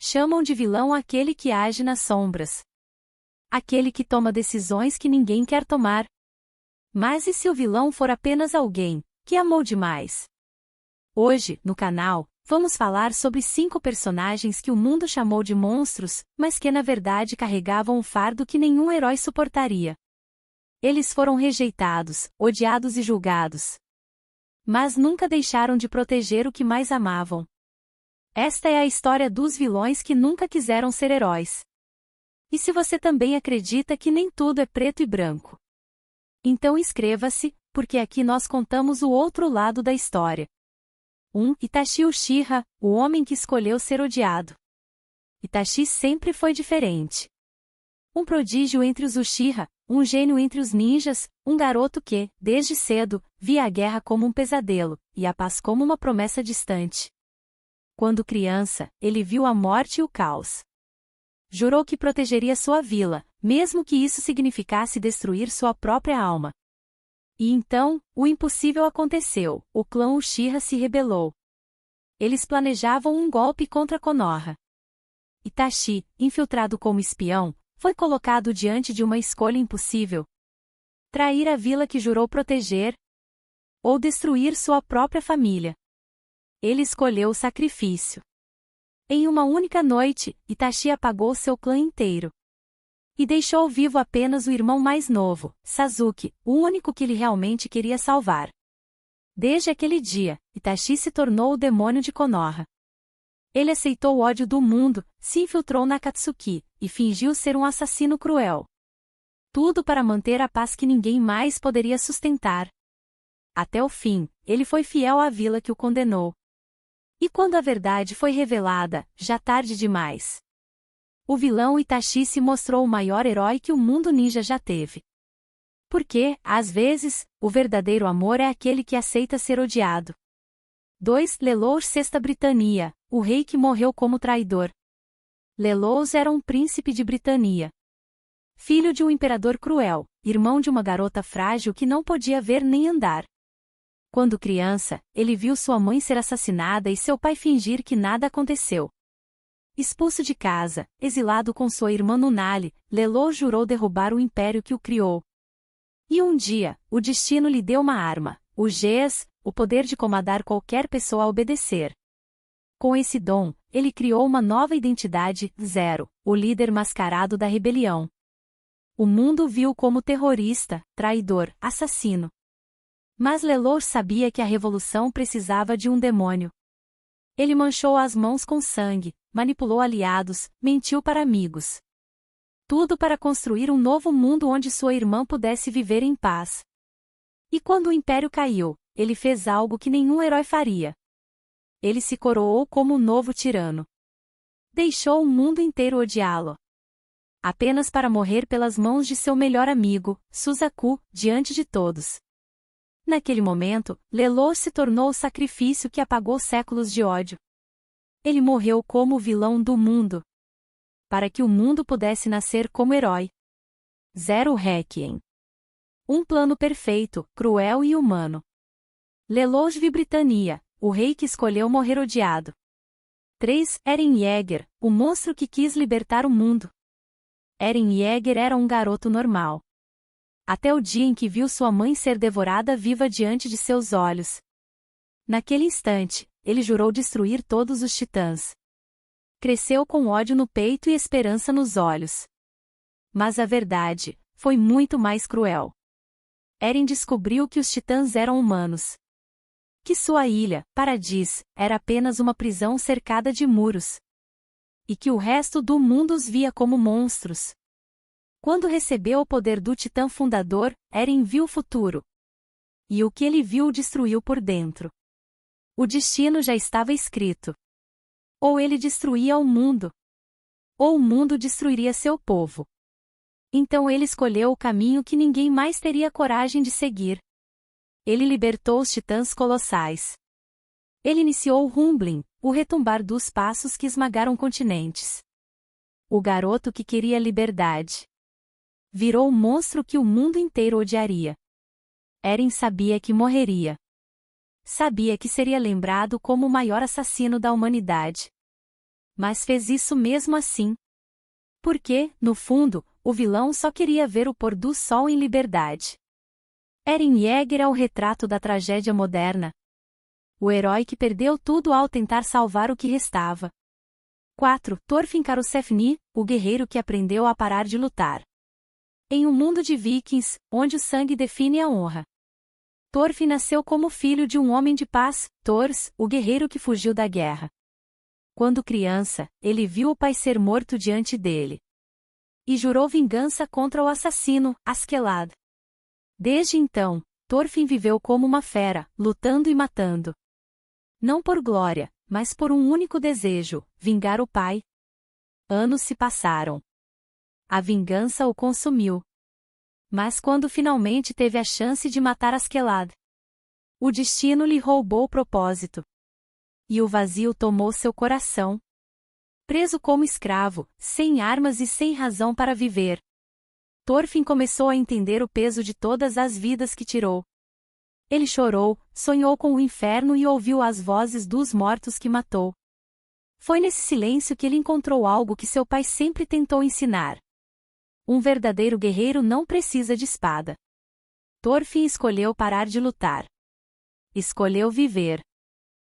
chamam de vilão aquele que age nas sombras. Aquele que toma decisões que ninguém quer tomar. Mas e se o vilão for apenas alguém que amou demais? Hoje, no canal, vamos falar sobre 5 personagens que o mundo chamou de monstros, mas que na verdade carregavam um fardo que nenhum herói suportaria. Eles foram rejeitados, odiados e julgados. Mas nunca deixaram de proteger o que mais amavam. Esta é a história dos vilões que nunca quiseram ser heróis. E se você também acredita que nem tudo é preto e branco, então inscreva-se, porque aqui nós contamos o outro lado da história. 1. Itachi Uchiha, o homem que escolheu ser odiado. Itachi sempre foi diferente. Um prodígio entre os Uchiha, um gênio entre os ninjas, um garoto que, desde cedo, via a guerra como um pesadelo, e a paz como uma promessa distante. Quando criança, ele viu a morte e o caos. Jurou que protegeria sua vila, mesmo que isso significasse destruir sua própria alma. E então, o impossível aconteceu, o clã Uchiha se rebelou. Eles planejavam um golpe contra Konoha. Itachi, infiltrado como espião, foi colocado diante de uma escolha impossível. Trair a vila que jurou proteger, ou destruir sua própria família. Ele escolheu o sacrifício. Em uma única noite, Itachi apagou seu clã inteiro. E deixou vivo apenas o irmão mais novo, Sasuke, o único que ele realmente queria salvar. Desde aquele dia, Itachi se tornou o demônio de Konoha. Ele aceitou o ódio do mundo, se infiltrou na Akatsuki, e fingiu ser um assassino cruel. Tudo para manter a paz que ninguém mais poderia sustentar. Até o fim, ele foi fiel à vila que o condenou. E quando a verdade foi revelada, já tarde demais. O vilão Itachi se mostrou o maior herói que o mundo ninja já teve. Porque, às vezes, o verdadeiro amor é aquele que aceita ser odiado. 2. Lelouch Sexta Britania, o rei que morreu como traidor. Lelouch era um príncipe de Britania. Filho de um imperador cruel, irmão de uma garota frágil que não podia ver nem andar. Quando criança, ele viu sua mãe ser assassinada e seu pai fingir que nada aconteceu. Expulso de casa, exilado com sua irmã Nunnally, Lelouch jurou derrubar o império que o criou. E um dia, o destino lhe deu uma arma, o Geas, o poder de comandar qualquer pessoa a obedecer. Com esse dom, ele criou uma nova identidade, Zero, o líder mascarado da rebelião. O mundo o viu como terrorista, traidor, assassino. Mas Lelouch sabia que a revolução precisava de um demônio. Ele manchou as mãos com sangue, manipulou aliados, mentiu para amigos. Tudo para construir um novo mundo onde sua irmã pudesse viver em paz. E quando o império caiu, ele fez algo que nenhum herói faria. Ele se coroou como um novo tirano. Deixou o mundo inteiro odiá-lo. Apenas para morrer pelas mãos de seu melhor amigo, Suzaku, diante de todos. Naquele momento, Lelouch se tornou o sacrifício que apagou séculos de ódio. Ele morreu como o vilão do mundo. Para que o mundo pudesse nascer como herói. Zero Requiem. Um plano perfeito, cruel e humano. Lelouch Britania, o rei que escolheu morrer odiado. 3. Eren Yeager, o monstro que quis libertar o mundo. Eren Yeager era um garoto normal. Até o dia em que viu sua mãe ser devorada viva diante de seus olhos. Naquele instante, ele jurou destruir todos os titãs. Cresceu com ódio no peito e esperança nos olhos. Mas a verdade foi muito mais cruel. Eren descobriu que os titãs eram humanos. Que sua ilha, Paradis, era apenas uma prisão cercada de muros. E que o resto do mundo os via como monstros. Quando recebeu o poder do Titã Fundador, Eren viu o futuro. E o que ele viu o destruiu por dentro. O destino já estava escrito. Ou ele destruía o mundo. Ou o mundo destruiria seu povo. Então ele escolheu o caminho que ninguém mais teria coragem de seguir. Ele libertou os titãs colossais. Ele iniciou o rumbling, o retumbar dos passos que esmagaram continentes. O garoto que queria liberdade. Virou o monstro que o mundo inteiro odiaria. Eren sabia que morreria. Sabia que seria lembrado como o maior assassino da humanidade. mas fez isso mesmo assim. Porque, no fundo, o vilão só queria ver o pôr do sol em liberdade. Eren Yeager é o retrato da tragédia moderna. O herói que perdeu tudo ao tentar salvar o que restava. 4. Thorfinn Karlsefni, o guerreiro que aprendeu a parar de lutar. Em um mundo de vikings, onde o sangue define a honra. Thorfinn nasceu como filho de um homem de paz, Thors, o guerreiro que fugiu da guerra. Quando criança, ele viu o pai ser morto diante dele. E jurou vingança contra o assassino, Askeladd. Desde então, Thorfinn viveu como uma fera, lutando e matando. Não por glória, mas por um único desejo, vingar o pai. Anos se passaram. A vingança o consumiu. Mas quando finalmente teve a chance de matar Askeladd, o destino lhe roubou o propósito. E o vazio tomou seu coração. Preso como escravo, sem armas e sem razão para viver, Thorfinn começou a entender o peso de todas as vidas que tirou. Ele chorou, sonhou com o inferno e ouviu as vozes dos mortos que matou. Foi nesse silêncio que ele encontrou algo que seu pai sempre tentou ensinar. Um verdadeiro guerreiro não precisa de espada. Thorfinn escolheu parar de lutar. Escolheu viver.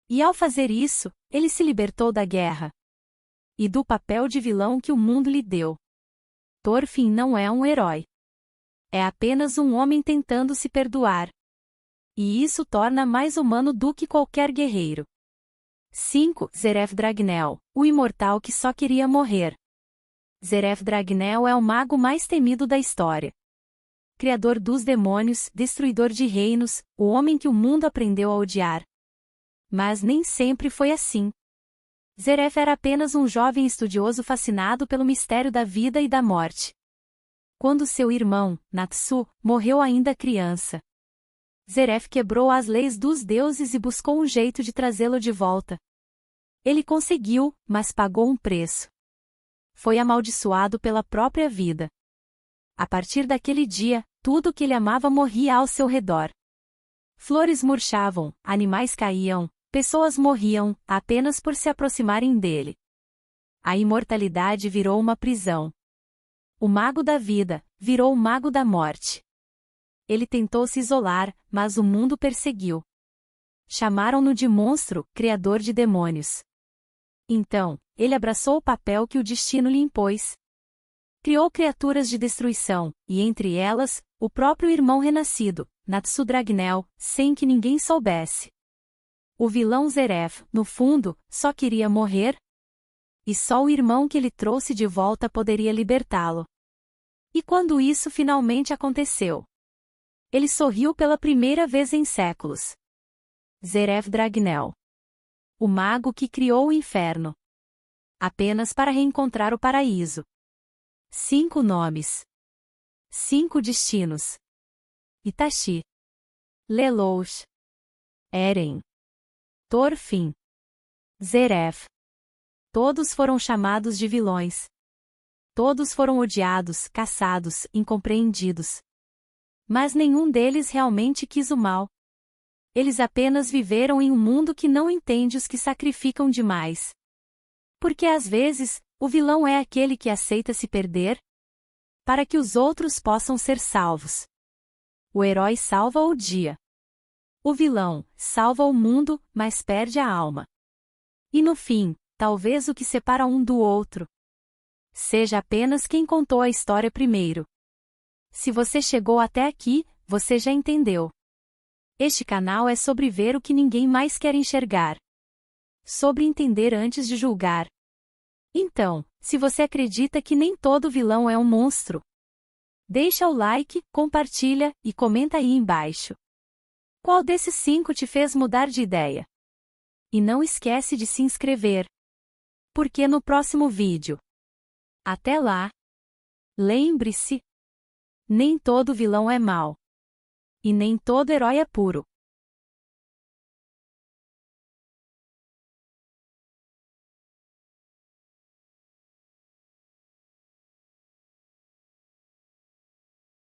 E ao fazer isso, ele se libertou da guerra. E do papel de vilão que o mundo lhe deu. Thorfinn não é um herói. É apenas um homem tentando se perdoar. E isso torna mais humano do que qualquer guerreiro. 5. Zeref Dragnel, o imortal que só queria morrer. Zeref Dragnel é o mago mais temido da história. Criador dos demônios, destruidor de reinos, o homem que o mundo aprendeu a odiar. Mas nem sempre foi assim. Zeref era apenas um jovem estudioso fascinado pelo mistério da vida e da morte. Quando seu irmão, Natsu, morreu ainda criança, Zeref quebrou as leis dos deuses e buscou um jeito de trazê-lo de volta. Ele conseguiu, mas pagou um preço. Foi amaldiçoado pela própria vida. A partir daquele dia, tudo que ele amava morria ao seu redor. Flores murchavam, animais caíam, pessoas morriam, apenas por se aproximarem dele. A imortalidade virou uma prisão. O mago da vida virou o mago da morte. Ele tentou se isolar, mas o mundo perseguiu. Chamaram-no de monstro, criador de demônios. Então, ele abraçou o papel que o destino lhe impôs. Criou criaturas de destruição, e entre elas, o próprio irmão renascido, Natsu Dragnel, sem que ninguém soubesse. O vilão Zeref, no fundo, só queria morrer. E só o irmão que ele trouxe de volta poderia libertá-lo. E quando isso finalmente aconteceu? Ele sorriu pela primeira vez em séculos. Zeref Dragnel. O mago que criou o inferno. Apenas para reencontrar o paraíso. 5 nomes. 5 destinos. Itachi. Lelouch. Eren. Thorfinn. Zeref. Todos foram chamados de vilões. Todos foram odiados, caçados, incompreendidos. Mas nenhum deles realmente quis o mal. Eles apenas viveram em um mundo que não entende os que sacrificam demais. Porque às vezes, o vilão é aquele que aceita se perder para que os outros possam ser salvos. O herói salva o dia. O vilão salva o mundo, mas perde a alma. E no fim, talvez o que separa um do outro seja apenas quem contou a história primeiro. Se você chegou até aqui, você já entendeu. Este canal é sobre ver o que ninguém mais quer enxergar. Sobre entender antes de julgar. Então, se você acredita que nem todo vilão é um monstro, deixa o like, compartilha e comenta aí embaixo. Qual desses 5 te fez mudar de ideia? E não esquece de se inscrever. Porque no próximo vídeo. Até lá! Lembre-se: nem todo vilão é mau. E nem todo herói é puro.